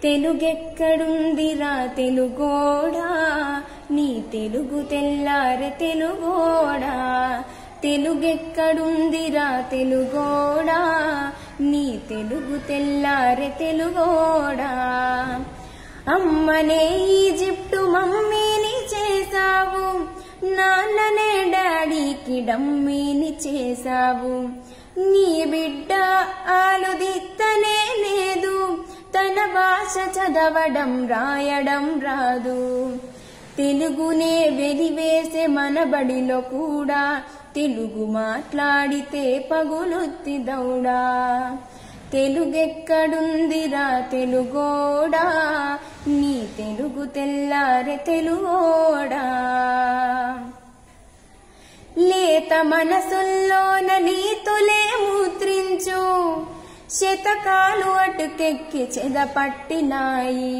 తెలుగెక్కడుందిరా తెలుగోడా నీ తెలుగు తెల్లారె తెలుగోడా తెలుగెక్కడుందిరా తెలుగోడా నీ తెలుగు తెల్లారె తెలుగోడా అమ్మనే ఈజిప్టు మమ్మీని చేసావు నాన్ననే డాడీకి డమ్మీని చేసావు నీ బిడ్డ ఆలుదిత్తనే లేదు తన భాష చదవడం రాయడం రాదు తెలుగునే వెలివేసే మన బడిలో కూడా తెలుగు మాట్లాడితే పగులుత్తి దౌడా తెలుగెక్కడుందిరా తెలుగోడా నీ తెలుగు తెల్లారె తెలుగోడా లేత మనసుల్లోన నీతులే ముద్రించు శతకాలు అటుకెక్కి చెదపట్టినాయి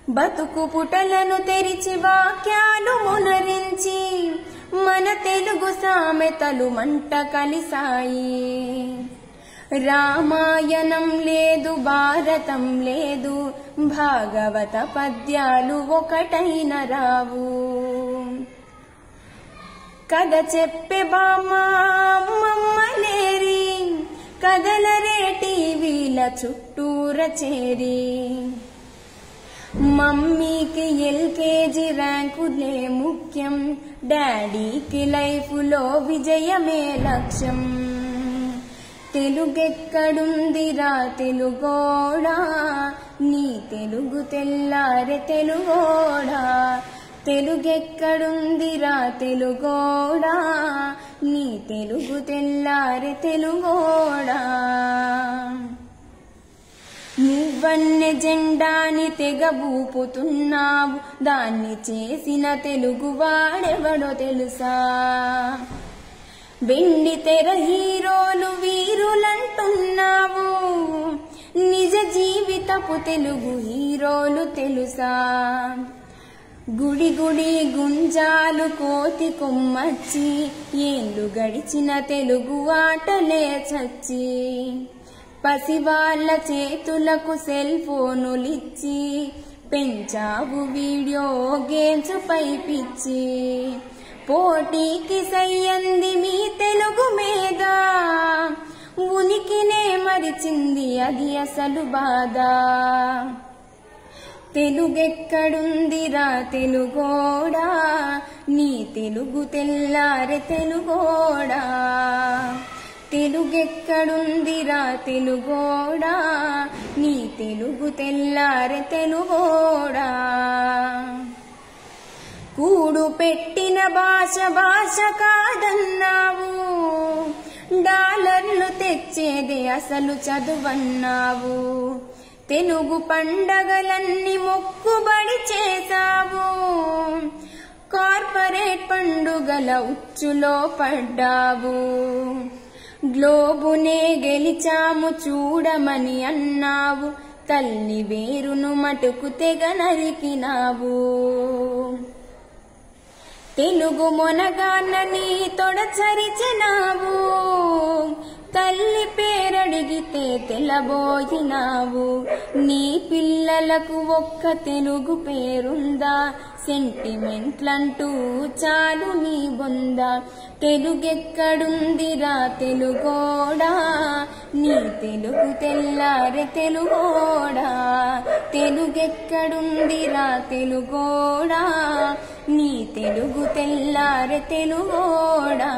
బతుకు పుటలను తెరిచి వాక్యాలు మునరించి మన తెలుగు సామెతలు మంట కలిసాయి రామాయణం లేదు భారతం లేదు భాగవత పద్యాలు ఒకటైన రావు కథ చెప్పే బామ్మ అమ్మమ్మలేరి కథలరే టీవీల చుట్టూర చేరి మమ్మీకి ఎల్కేజీ ర్యాంకులే ముఖ్యం డాడీకి లైఫ్లో విజయమే లక్ష్యం తెలుగెక్కడుందిరా తెలుగోడా నీ తెలుగు తెల్లారె తెలుగోడా తెలుగెక్కడుందిరా తెలుగోడా నీ తెలుగు తెల్లారె తెలుగోడా నువ్వన్నె జెండాని తెగబూపుతున్నావు దాన్ని చేసిన తెలుగు వాడెవడో తెలుసా వెండి తెర హీరోలు వీరులంటున్నావు నిజ జీవితపు తెలుగు హీరోలు తెలుసా గుడి గుడి గుంజాలు కోతి కొమ్మచ్చి ఏళ్ళు గడిచిన తెలుగు ఆటలే చచ్చి పసివాళ్ల చేతులకు సెల్ ఫోనులిచ్చి పెంచావు వీడియో గేమ్స్ పై పిచ్చి పోటీకి సయ్యంది మీ తెలుగు మీద ఉనికినే మరిచింది అది అసలు బాధ తెలుగెక్కడుందిరా తెలుగోడా నీ తెలుగు తెల్లారె తెలుగోడా తెలుగెక్కడుందిరా తెలుగోడా నీ తెలుగు తెల్లారె తెలుగోడా కూడు పెట్టిన భాష భాష కాదన్నావు డాలర్లు తెచ్చేదే అసలు చదువన్నావు తెలుగు పండగలన్నీ మొక్కుబడి చేసావు కార్పొరేట్ పండుగల ఉచ్చులో పడ్డావు గ్లోబునే గెలిచాము చూడమని అన్నావు తల్లి వేరును మటుకు తెగ నరికినావు తెలుగు మొనగాన్నని తొడచరిచినావు తల్లి పేరడిగితే తెలబోయినావు నీ పిల్లలకు ఒక్క తెలుగు పేరుందా సెంటిమెంట్లంటూ చాలు నీ బొందా తెలుగెక్కడుందిరా తెలుగోడా నీ తెలుగు తెల్లారె తెలుగోడా తెలుగెక్కడుందిరా తెలుగోడా నీ తెలుగు తెల్లారె తెలుగోడా